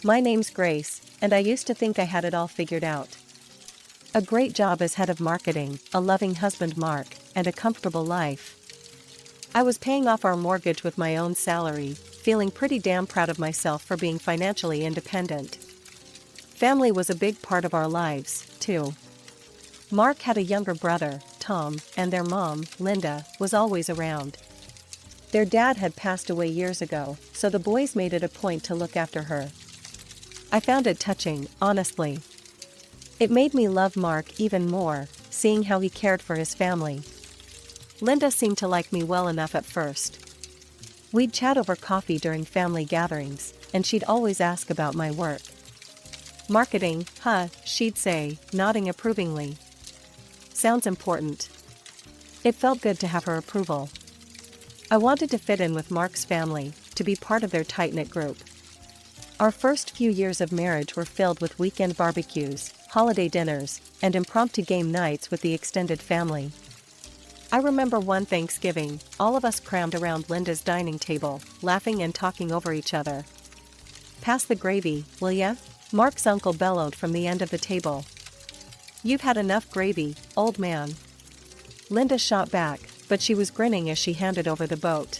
My name's Grace, and I used to think I had it all figured out. A great job as head of marketing, a loving husband Mark, and a comfortable life. I was paying off our mortgage with my own salary, feeling pretty damn proud of myself for being financially independent. Family was a big part of our lives, too. Mark had a younger brother, Tom, and their mom, Linda, was always around. Their dad had passed away years ago, so the boys made it a point to look after her. I found it touching, honestly. It made me love Mark even more, seeing how he cared for his family. Linda seemed to like me well enough at first. We'd chat over coffee during family gatherings, and she'd always ask about my work. Marketing, huh, she'd say, nodding approvingly. Sounds important. It felt good to have her approval. I wanted to fit in with Mark's family, to be part of their tight-knit group. Our first few years of marriage were filled with weekend barbecues, holiday dinners, and impromptu game nights with the extended family. I remember one Thanksgiving, all of us crammed around Linda's dining table, laughing and talking over each other. "Pass the gravy, will ya?" Mark's uncle bellowed from the end of the table. "You've had enough gravy, old man." Linda shot back, but she was grinning as she handed over the boat.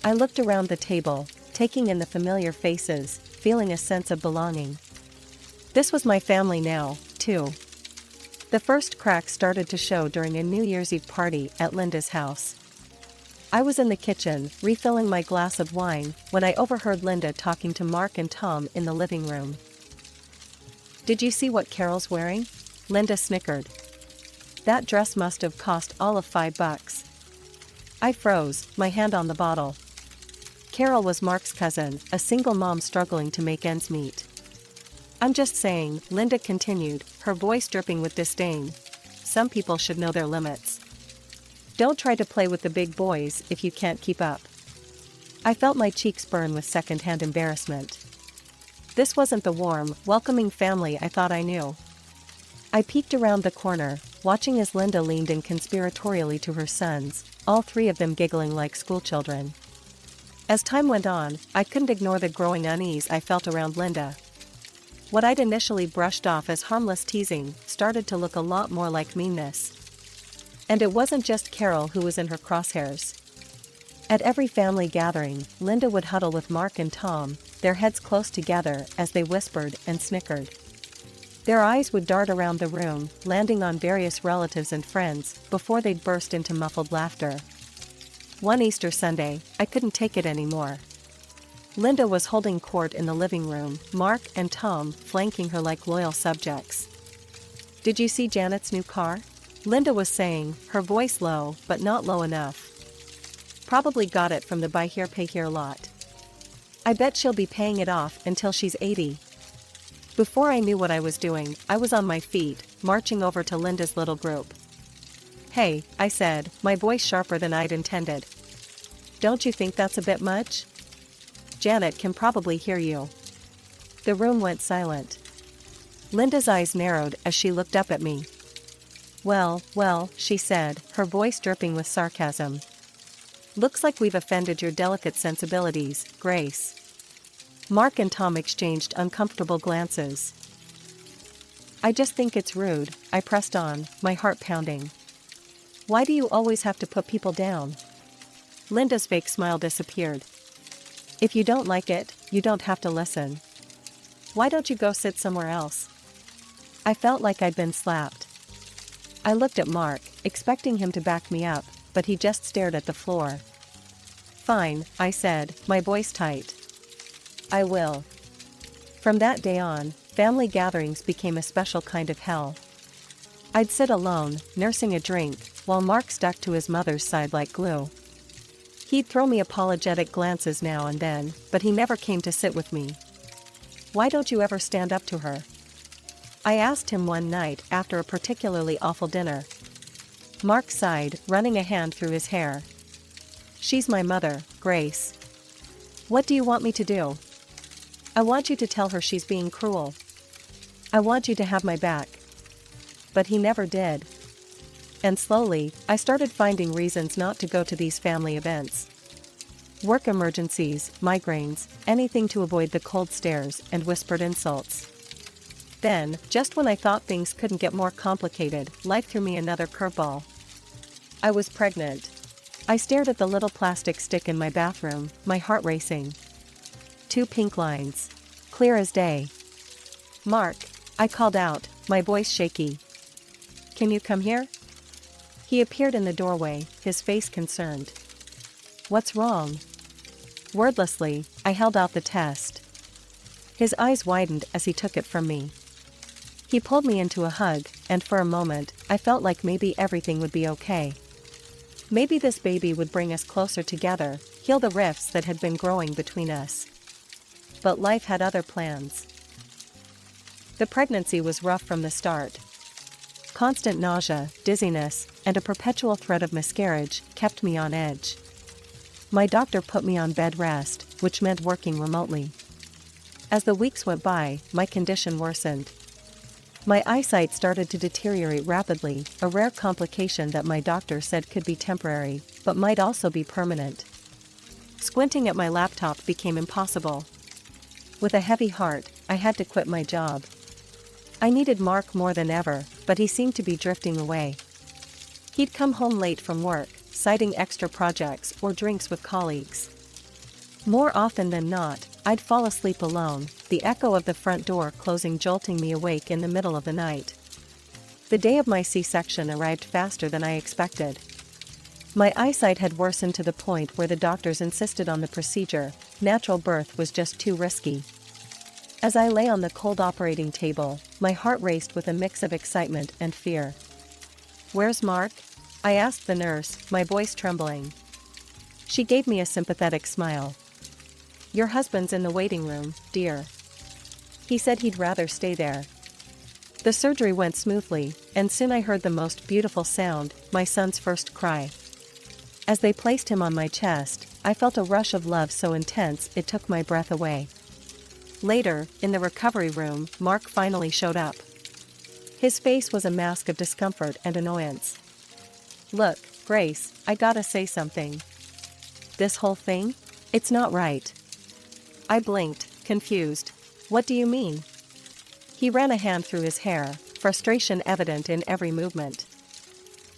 I looked around the table, taking in the familiar faces, feeling a sense of belonging. This was my family now, too. The first cracks started to show during a New Year's Eve party at Linda's house. I was in the kitchen, refilling my glass of wine, when I overheard Linda talking to Mark and Tom in the living room. "Did you see what Carol's wearing?" Linda snickered. "That dress must have cost all of $5. I froze, my hand on the bottle. Carol was Mark's cousin, a single mom struggling to make ends meet. "I'm just saying," Linda continued, her voice dripping with disdain. "Some people should know their limits. Don't try to play with the big boys if you can't keep up." I felt my cheeks burn with second-hand embarrassment. This wasn't the warm, welcoming family I thought I knew. I peeked around the corner, watching as Linda leaned in conspiratorially to her sons, all three of them giggling like schoolchildren. As time went on, I couldn't ignore the growing unease I felt around Linda. What I'd initially brushed off as harmless teasing started to look a lot more like meanness. And it wasn't just Carol who was in her crosshairs. At every family gathering, Linda would huddle with Mark and Tom, their heads close together as they whispered and snickered. Their eyes would dart around the room, landing on various relatives and friends, before they'd burst into muffled laughter. One Easter Sunday, I couldn't take it anymore. Linda was holding court in the living room, Mark and Tom flanking her like loyal subjects. "Did you see Janet's new car?" Linda was saying, her voice low, but not low enough. "Probably got it from the buy here pay here lot. I bet she'll be paying it off until she's 80. Before I knew what I was doing, I was on my feet, marching over to Linda's little group. "Hey," I said, my voice sharper than I'd intended. "Don't you think that's a bit much? Janet can probably hear you." The room went silent. Linda's eyes narrowed as she looked up at me. Well, she said, her voice dripping with sarcasm. "Looks like we've offended your delicate sensibilities, Grace." Mark and Tom exchanged uncomfortable glances. "I just think it's rude," I pressed on, my heart pounding. "Why do you always have to put people down?" Linda's fake smile disappeared. "If you don't like it, you don't have to listen. Why don't you go sit somewhere else?" I felt like I'd been slapped. I looked at Mark, expecting him to back me up, but he just stared at the floor. "Fine," I said, my voice tight. "I will." From that day on, family gatherings became a special kind of hell. I'd sit alone, nursing a drink, while Mark stuck to his mother's side like glue. He'd throw me apologetic glances now and then, but he never came to sit with me. "Why don't you ever stand up to her?" I asked him one night after a particularly awful dinner. Mark sighed, running a hand through his hair. "She's my mother, Grace. What do you want me to do?" "I want you to tell her she's being cruel. I want you to have my back." But he never did. And slowly, I started finding reasons not to go to these family events. Work emergencies, migraines, anything to avoid the cold stares and whispered insults. Then, just when I thought things couldn't get more complicated, life threw me another curveball. I was pregnant. I stared at the little plastic stick in my bathroom, my heart racing. 2 pink lines. Clear as day. "Mark," I called out, my voice shaky. "Can you come here?" He appeared in the doorway, his face concerned. "What's wrong?" Wordlessly, I held out the test. His eyes widened as he took it from me. He pulled me into a hug, and for a moment, I felt like maybe everything would be okay. Maybe this baby would bring us closer together, heal the rifts that had been growing between us. But life had other plans. The pregnancy was rough from the start. Constant nausea, dizziness, and a perpetual threat of miscarriage kept me on edge. My doctor put me on bed rest, which meant working remotely. As the weeks went by, my condition worsened. My eyesight started to deteriorate rapidly, a rare complication that my doctor said could be temporary, but might also be permanent. Squinting at my laptop became impossible. With a heavy heart, I had to quit my job. I needed Mark more than ever, but he seemed to be drifting away. He'd come home late from work, citing extra projects or drinks with colleagues. More often than not, I'd fall asleep alone, the echo of the front door closing jolting me awake in the middle of the night. The day of my C-section arrived faster than I expected. My eyesight had worsened to the point where the doctors insisted on the procedure. Natural birth was just too risky. As I lay on the cold operating table, my heart raced with a mix of excitement and fear. "Where's Mark?" I asked the nurse, my voice trembling. She gave me a sympathetic smile. "Your husband's in the waiting room, dear. He said he'd rather stay there." The surgery went smoothly, and soon I heard the most beautiful sound, my son's first cry. As they placed him on my chest, I felt a rush of love so intense it took my breath away. Later, in the recovery room, Mark finally showed up. His face was a mask of discomfort and annoyance. "Look, Grace, I gotta say something. This whole thing? It's not right." I blinked, confused. "What do you mean?" He ran a hand through his hair, frustration evident in every movement.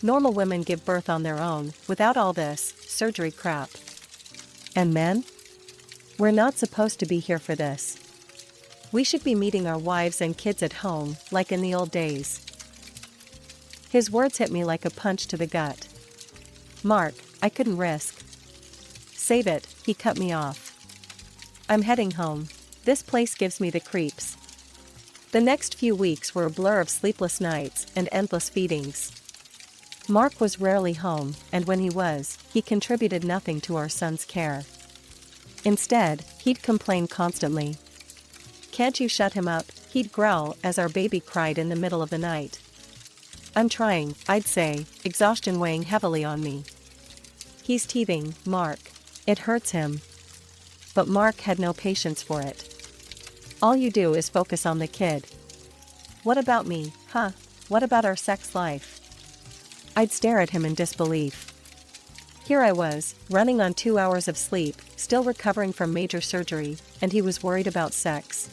"Normal women give birth on their own, without all this surgery crap. And men? We're not supposed to be here for this. We should be meeting our wives and kids at home, like in the old days." His words hit me like a punch to the gut. "Mark, I couldn't risk." "Save it," he cut me off. "I'm heading home. This place gives me the creeps." The next few weeks were a blur of sleepless nights and endless feedings. Mark was rarely home, and when he was, he contributed nothing to our son's care. Instead, he'd complain constantly. "Can't you shut him up?" he'd growl as our baby cried in the middle of the night. "I'm trying," I'd say, exhaustion weighing heavily on me. "He's teething, Mark. It hurts him." But Mark had no patience for it. "All you do is focus on the kid. What about me, huh? What about our sex life?" I'd stare at him in disbelief. Here I was, running on 2 hours of sleep, still recovering from major surgery, and he was worried about sex.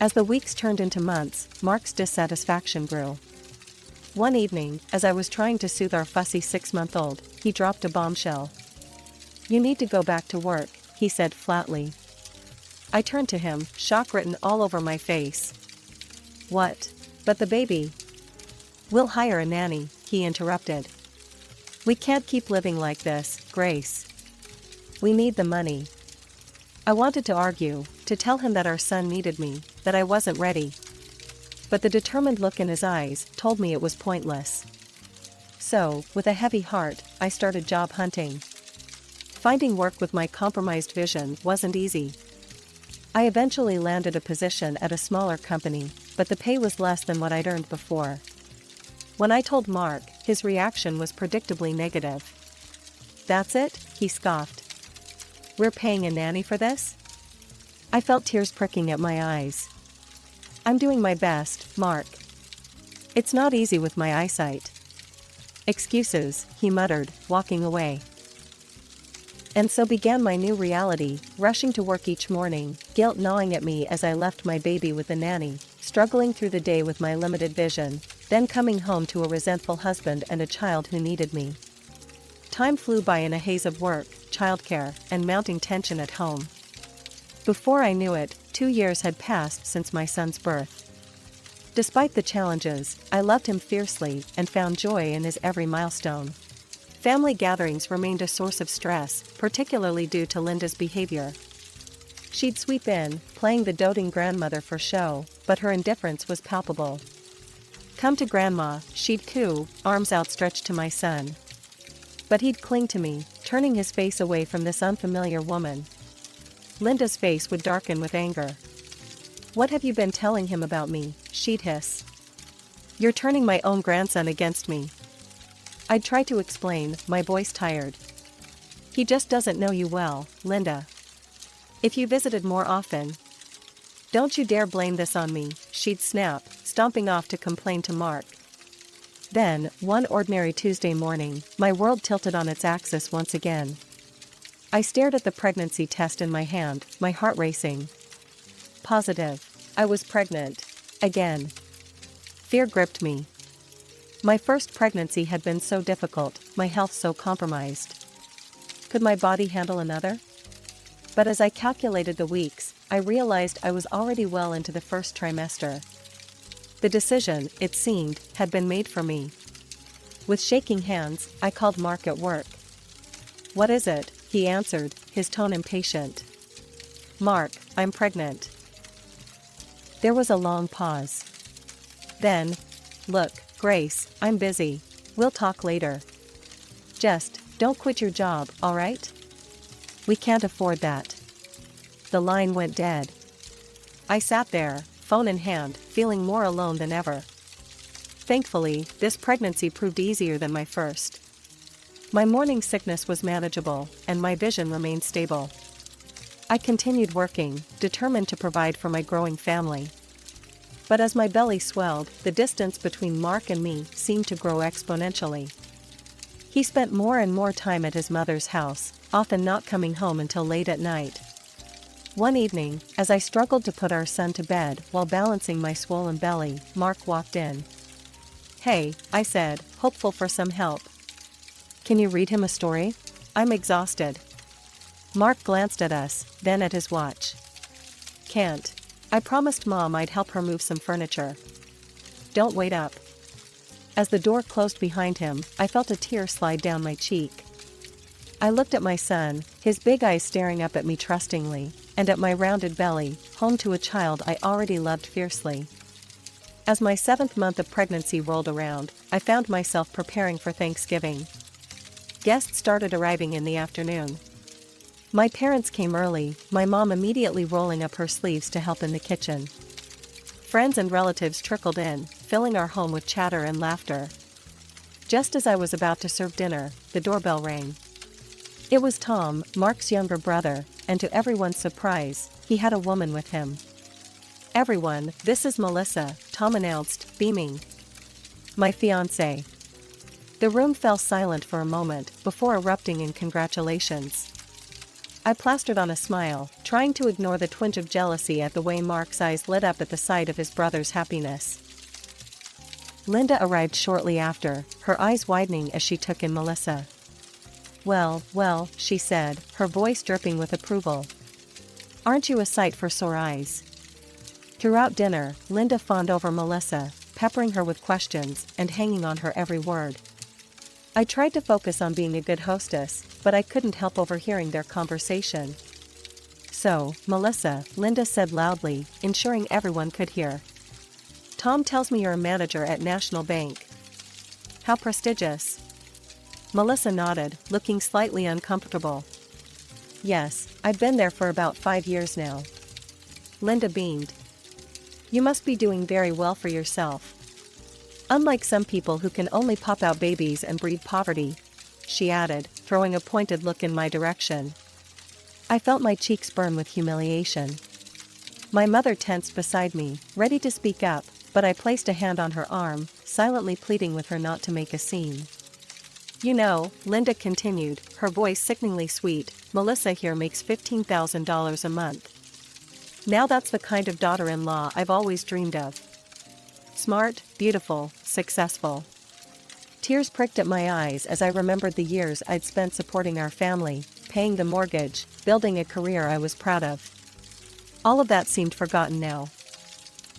As the weeks turned into months, Mark's dissatisfaction grew. One evening, as I was trying to soothe our fussy 6-month-old, he dropped a bombshell. "You need to go back to work," he said flatly. I turned to him, shock written all over my face. "What? But the baby?" "We'll hire a nanny," he interrupted. "We can't keep living like this, Grace. We need the money." I wanted to argue, to tell him that our son needed me, that I wasn't ready. But the determined look in his eyes told me it was pointless. So, with a heavy heart, I started job hunting. Finding work with my compromised vision wasn't easy. I eventually landed a position at a smaller company, but the pay was less than what I'd earned before. When I told Mark, his reaction was predictably negative. "That's it?" he scoffed. "We're paying a nanny for this?" I felt tears pricking at my eyes. "I'm doing my best, Mark. It's not easy with my eyesight." "Excuses," he muttered, walking away. And so began my new reality, rushing to work each morning, guilt gnawing at me as I left my baby with the nanny, struggling through the day with my limited vision, then coming home to a resentful husband and a child who needed me. Time flew by in a haze of work, childcare, and mounting tension at home. Before I knew it, 2 years had passed since my son's birth. Despite the challenges, I loved him fiercely and found joy in his every milestone. Family gatherings remained a source of stress, particularly due to Linda's behavior. She'd sweep in, playing the doting grandmother for show, but her indifference was palpable. Come to Grandma, she'd coo, arms outstretched to my son. But he'd cling to me, turning his face away from this unfamiliar woman. Linda's face would darken with anger. What have you been telling him about me? She'd hiss. You're turning my own grandson against me. I'd try to explain, my voice tired. He just doesn't know you well, Linda. If you visited more often. Don't you dare blame this on me, she'd snap, stomping off to complain to Mark. Then, one ordinary Tuesday morning, my world tilted on its axis once again. I stared at the pregnancy test in my hand, my heart racing. Positive. I was pregnant. Again. Fear gripped me. My first pregnancy had been so difficult, my health so compromised. Could my body handle another? But as I calculated the weeks, I realized I was already well into the first trimester. The decision, it seemed, had been made for me. With shaking hands, I called Mark at work. What is it? He answered, his tone impatient. Mark, I'm pregnant. There was a long pause. Then, look, Grace, I'm busy. We'll talk later. Just, don't quit your job, alright? We can't afford that. The line went dead. I sat there, phone in hand, feeling more alone than ever. Thankfully, this pregnancy proved easier than my first. My morning sickness was manageable, and my vision remained stable. I continued working, determined to provide for my growing family. But as my belly swelled, the distance between Mark and me seemed to grow exponentially. He spent more and more time at his mother's house, often not coming home until late at night. One evening, as I struggled to put our son to bed while balancing my swollen belly, Mark walked in. Hey, I said, hopeful for some help. Can you read him a story? I'm exhausted. Mark glanced at us, then at his watch. Can't. I promised Mom I'd help her move some furniture. Don't wait up. As the door closed behind him, I felt a tear slide down my cheek. I looked at my son, his big eyes staring up at me trustingly, and at my rounded belly, home to a child I already loved fiercely. As my 7th month of pregnancy rolled around, I found myself preparing for Thanksgiving. Guests started arriving in the afternoon. My parents came early, my mom immediately rolling up her sleeves to help in the kitchen. Friends and relatives trickled in, filling our home with chatter and laughter. Just as I was about to serve dinner, the doorbell rang. It was Tom, Mark's younger brother, and to everyone's surprise, he had a woman with him. Everyone, this is Melissa, Tom announced, beaming. My fiancé. The room fell silent for a moment, before erupting in congratulations. I plastered on a smile, trying to ignore the twinge of jealousy at the way Mark's eyes lit up at the sight of his brother's happiness. Linda arrived shortly after, her eyes widening as she took in Melissa. Well, she said, her voice dripping with approval. Aren't you a sight for sore eyes? Throughout dinner, Linda fawned over Melissa, peppering her with questions and hanging on her every word. I tried to focus on being a good hostess, but I couldn't help overhearing their conversation. So, Melissa, Linda said loudly, ensuring everyone could hear. Tom tells me you're a manager at National Bank. How prestigious. Melissa nodded, looking slightly uncomfortable. Yes, I've been there for about 5 years now. Linda beamed. You must be doing very well for yourself. Unlike some people who can only pop out babies and breed poverty, she added, throwing a pointed look in my direction. I felt my cheeks burn with humiliation. My mother tensed beside me, ready to speak up, but I placed a hand on her arm, silently pleading with her not to make a scene. You know, Linda continued, her voice sickeningly sweet, Melissa here makes $15,000 a month. Now that's the kind of daughter-in-law I've always dreamed of. Smart, beautiful, successful. Tears pricked at my eyes as I remembered the years I'd spent supporting our family, paying the mortgage, building a career I was proud of. All of that seemed forgotten now.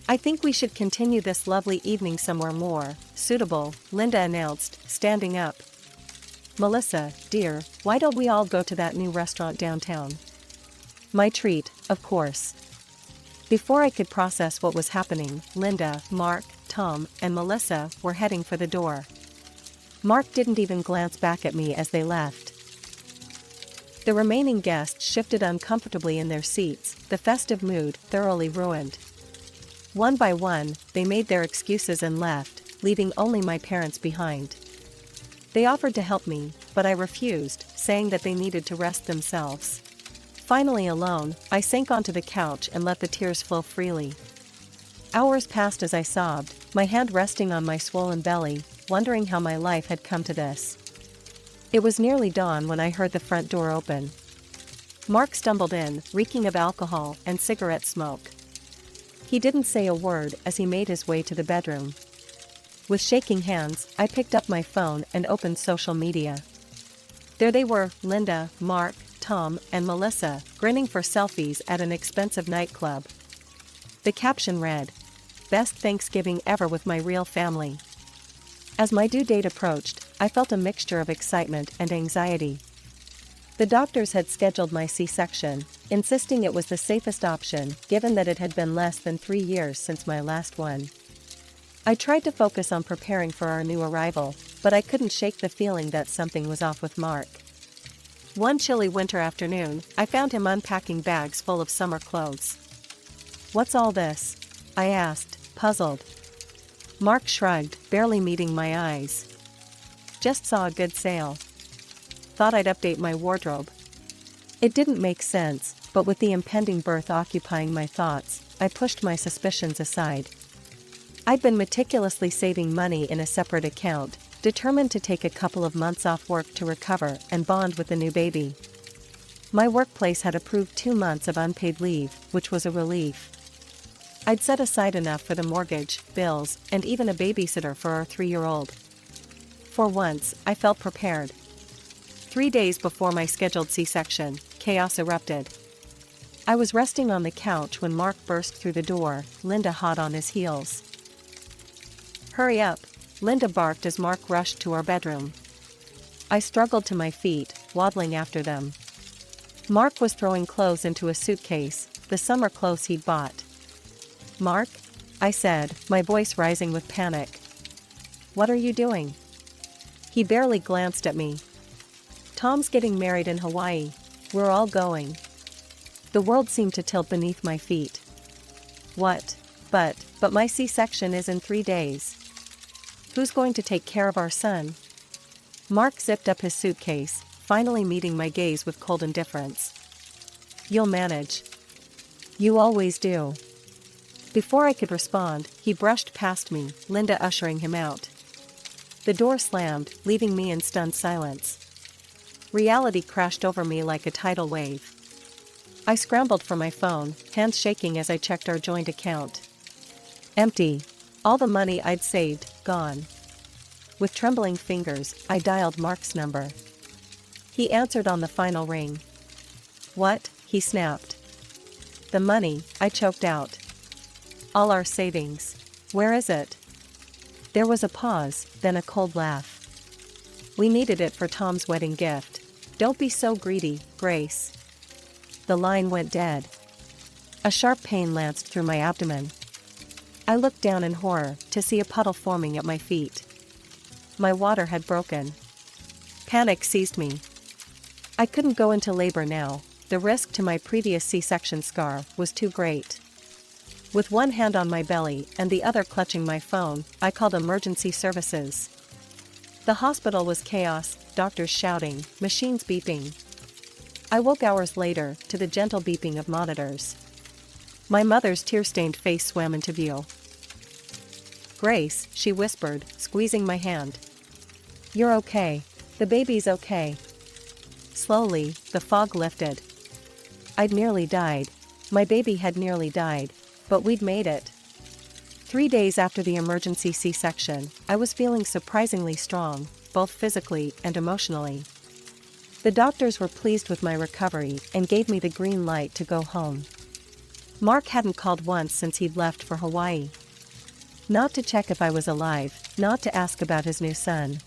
I think we should continue this lovely evening somewhere more suitable, Linda announced, standing up. Melissa, dear, why don't we all go to that new restaurant downtown? My treat, of course. Before I could process what was happening, Linda, Mark, Tom, and Melissa were heading for the door. Mark didn't even glance back at me as they left. The remaining guests shifted uncomfortably in their seats, the festive mood thoroughly ruined. One by one, they made their excuses and left, leaving only my parents behind. They offered to help me, but I refused, saying that they needed to rest themselves. Finally alone, I sank onto the couch and let the tears flow freely. Hours passed as I sobbed, my hand resting on my swollen belly, wondering how my life had come to this. It was nearly dawn when I heard the front door open. Mark stumbled in, reeking of alcohol and cigarette smoke. He didn't say a word as he made his way to the bedroom. With shaking hands, I picked up my phone and opened social media. There they were, Linda, Mark, Tom, and Melissa, grinning for selfies at an expensive nightclub. The caption read, "Best Thanksgiving ever with my real family." As my due date approached, I felt a mixture of excitement and anxiety. The doctors had scheduled my C-section, insisting it was the safest option given that it had been less than 3 years since my last one. I tried to focus on preparing for our new arrival, but I couldn't shake the feeling that something was off with Mark. One chilly winter afternoon, I found him unpacking bags full of summer clothes. "What's all this?" I asked, puzzled. Mark shrugged, barely meeting my eyes. "Just saw a good sale. Thought I'd update my wardrobe." It didn't make sense, but with the impending birth occupying my thoughts, I pushed my suspicions aside. I'd been meticulously saving money in a separate account, determined to take a couple of months off work to recover and bond with the new baby. My workplace had approved 2 months of unpaid leave, which was a relief. I'd set aside enough for the mortgage, bills, and even a babysitter for our 3-year-old. For once, I felt prepared. 3 days before my scheduled C-section, chaos erupted. I was resting on the couch when Mark burst through the door, Linda hot on his heels. "Hurry up," Linda barked as Mark rushed to our bedroom. I struggled to my feet, waddling after them. Mark was throwing clothes into a suitcase, the summer clothes he'd bought. "Mark?" I said, my voice rising with panic. "What are you doing?" He barely glanced at me. "Tom's getting married in Hawaii. We're all going." The world seemed to tilt beneath my feet. "What? But my C-section is in 3 days. Who's going to take care of our son?" Mark zipped up his suitcase, finally meeting my gaze with cold indifference. "You'll manage. You always do." Before I could respond, he brushed past me, Linda ushering him out. The door slammed, leaving me in stunned silence. Reality crashed over me like a tidal wave. I scrambled for my phone, hands shaking as I checked our joint account. Empty. All the money I'd saved, gone. With trembling fingers, I dialed Mark's number. He answered on the final ring. "What?" he snapped. "The money," I choked out. "All our savings. Where is it?" There was a pause, then a cold laugh. "We needed it for Tom's wedding gift. Don't be so greedy, Grace." The line went dead. A sharp pain lanced through my abdomen. I looked down in horror to see a puddle forming at my feet. My water had broken. Panic seized me. I couldn't go into labor now, the risk to my previous C-section scar was too great. With one hand on my belly and the other clutching my phone, I called emergency services. The hospital was chaos, doctors shouting, machines beeping. I woke hours later to the gentle beeping of monitors. My mother's tear-stained face swam into view. "Grace," she whispered, squeezing my hand. "You're okay. The baby's okay. Slowly, the fog lifted. I'd nearly died. My baby had nearly died. But we'd made it. 3 days after the emergency C-section, I was feeling surprisingly strong, both physically and emotionally. The doctors were pleased with my recovery and gave me the green light to go home. Mark hadn't called once since he'd left for Hawaii. Not to check if I was alive, not to ask about his new son.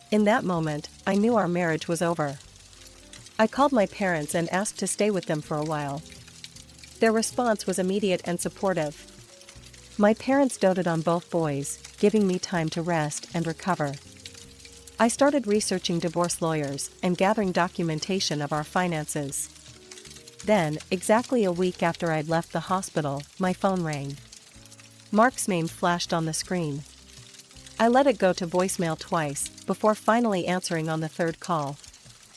In that moment, I knew our marriage was over. I called my parents and asked to stay with them for a while. Their response was immediate and supportive. My parents doted on both boys, giving me time to rest and recover. I started researching divorce lawyers and gathering documentation of our finances. Then, exactly a week after I'd left the hospital, my phone rang. Mark's name flashed on the screen. I let it go to voicemail twice, before finally answering on the third call.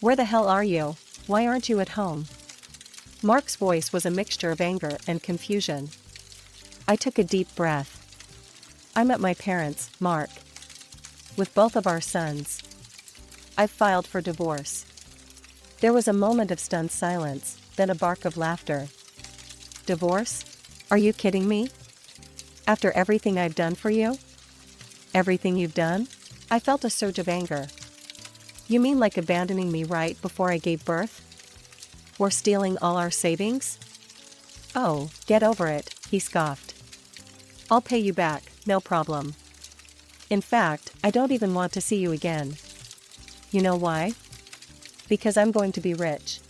"Where the hell are you? Why aren't you at home?" Mark's voice was a mixture of anger and confusion. I took a deep breath. "I'm at my parents', Mark. With both of our sons. I've filed for divorce." There was a moment of stunned silence, then a bark of laughter. "Divorce? Are you kidding me? After everything I've done for you? Everything you've done?" I felt a surge of anger. "You mean like abandoning me right before I gave birth? Or stealing all our savings?" "Oh, get over it," he scoffed. "I'll pay you back, no problem. In fact, I don't even want to see you again. You know why? Because I'm going to be rich."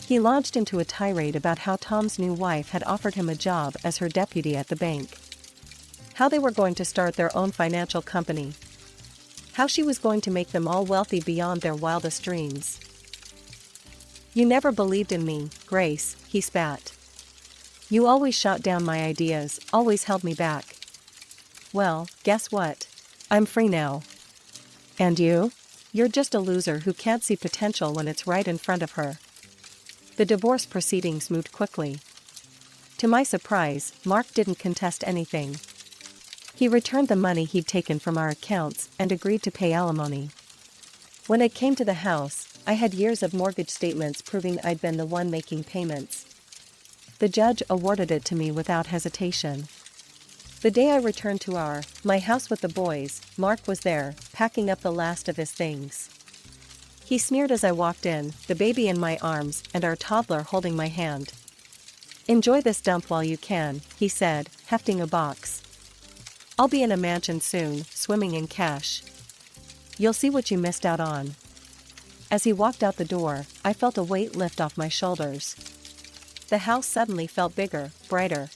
He launched into a tirade about how Tom's new wife had offered him a job as her deputy at the bank. How they were going to start their own financial company. How she was going to make them all wealthy beyond their wildest dreams. "You never believed in me, Grace," he spat. "You always shot down my ideas, always held me back. Well, guess what? I'm free now. And you? You're just a loser who can't see potential when it's right in front of her." The divorce proceedings moved quickly. To my surprise, Mark didn't contest anything. He returned the money he'd taken from our accounts and agreed to pay alimony. When it came to the house, I had years of mortgage statements proving I'd been the one making payments. The judge awarded it to me without hesitation. The day I returned to my house with the boys, Mark was there, packing up the last of his things. He sneered as I walked in, the baby in my arms and our toddler holding my hand. "Enjoy this dump while you can," he said, hefting a box. "I'll be in a mansion soon, swimming in cash. You'll see what you missed out on." As he walked out the door, I felt a weight lift off my shoulders. The house suddenly felt bigger, brighter.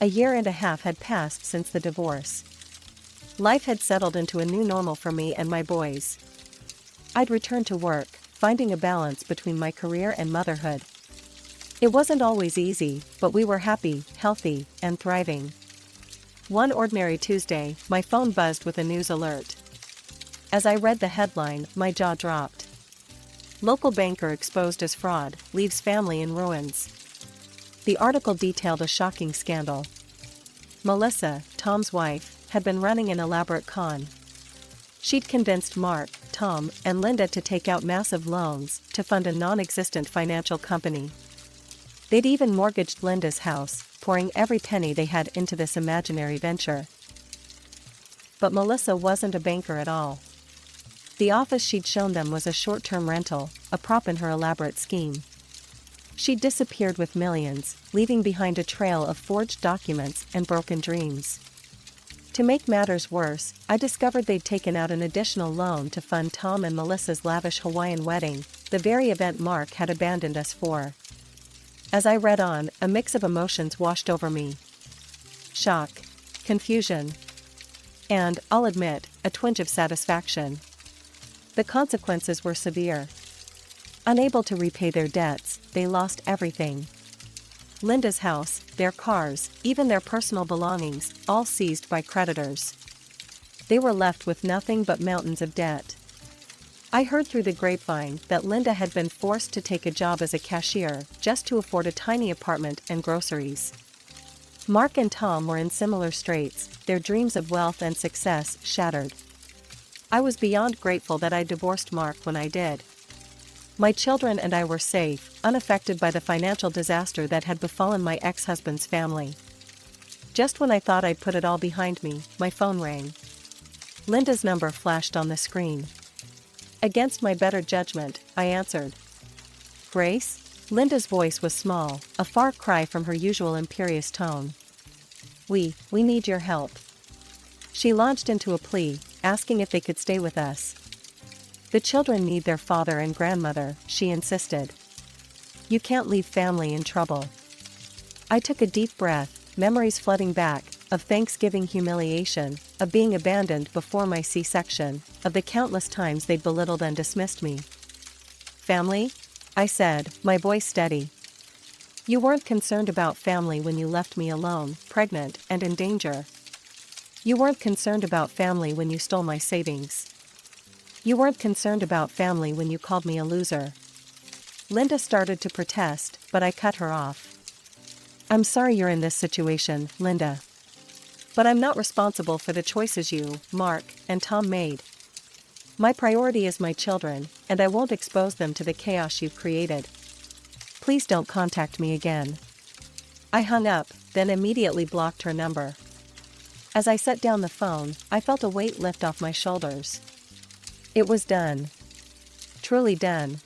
A year and a half had passed since the divorce. Life had settled into a new normal for me and my boys. I'd returned to work, finding a balance between my career and motherhood. It wasn't always easy, but we were happy, healthy, and thriving. One ordinary Tuesday, my phone buzzed with a news alert. As I read the headline, my jaw dropped. Local banker exposed as fraud, leaves family in ruins. The article detailed a shocking scandal. Melissa, Tom's wife, had been running an elaborate con. She'd convinced Mark, Tom, and Linda to take out massive loans to fund a non-existent financial company. They'd even mortgaged Linda's house, pouring every penny they had into this imaginary venture. But Melissa wasn't a banker at all. The office she'd shown them was a short-term rental, a prop in her elaborate scheme. She'd disappeared with millions, leaving behind a trail of forged documents and broken dreams. To make matters worse, I discovered they'd taken out an additional loan to fund Tom and Melissa's lavish Hawaiian wedding, the very event Mark had abandoned us for. As I read on, a mix of emotions washed over me. Shock, confusion, and, I'll admit, a twinge of satisfaction. The consequences were severe. Unable to repay their debts, they lost everything. Linda's house, their cars, even their personal belongings, all seized by creditors. They were left with nothing but mountains of debt. I heard through the grapevine that Linda had been forced to take a job as a cashier just to afford a tiny apartment and groceries. Mark and Tom were in similar straits, their dreams of wealth and success shattered. I was beyond grateful that I divorced Mark when I did. My children and I were safe, unaffected by the financial disaster that had befallen my ex-husband's family. Just when I thought I'd put it all behind me, my phone rang. Linda's number flashed on the screen. Against my better judgment, I answered. Grace? Linda's voice was small, a far cry from her usual imperious tone. We need your help. She launched into a plea, asking if they could stay with us. The children need their father and grandmother, she insisted. You can't leave family in trouble. I took a deep breath, memories flooding back, of Thanksgiving humiliation, of being abandoned before my C-section, of the countless times they'd belittled and dismissed me. Family? I said, my voice steady. You weren't concerned about family when you left me alone, pregnant, and in danger. You weren't concerned about family when you stole my savings. You weren't concerned about family when you called me a loser. Linda started to protest, but I cut her off. I'm sorry you're in this situation, Linda. But I'm not responsible for the choices you, Mark, and Tom made. My priority is my children, and I won't expose them to the chaos you've created. Please don't contact me again. I hung up, then immediately blocked her number. As I set down the phone, I felt a weight lift off my shoulders. It was done. Truly done,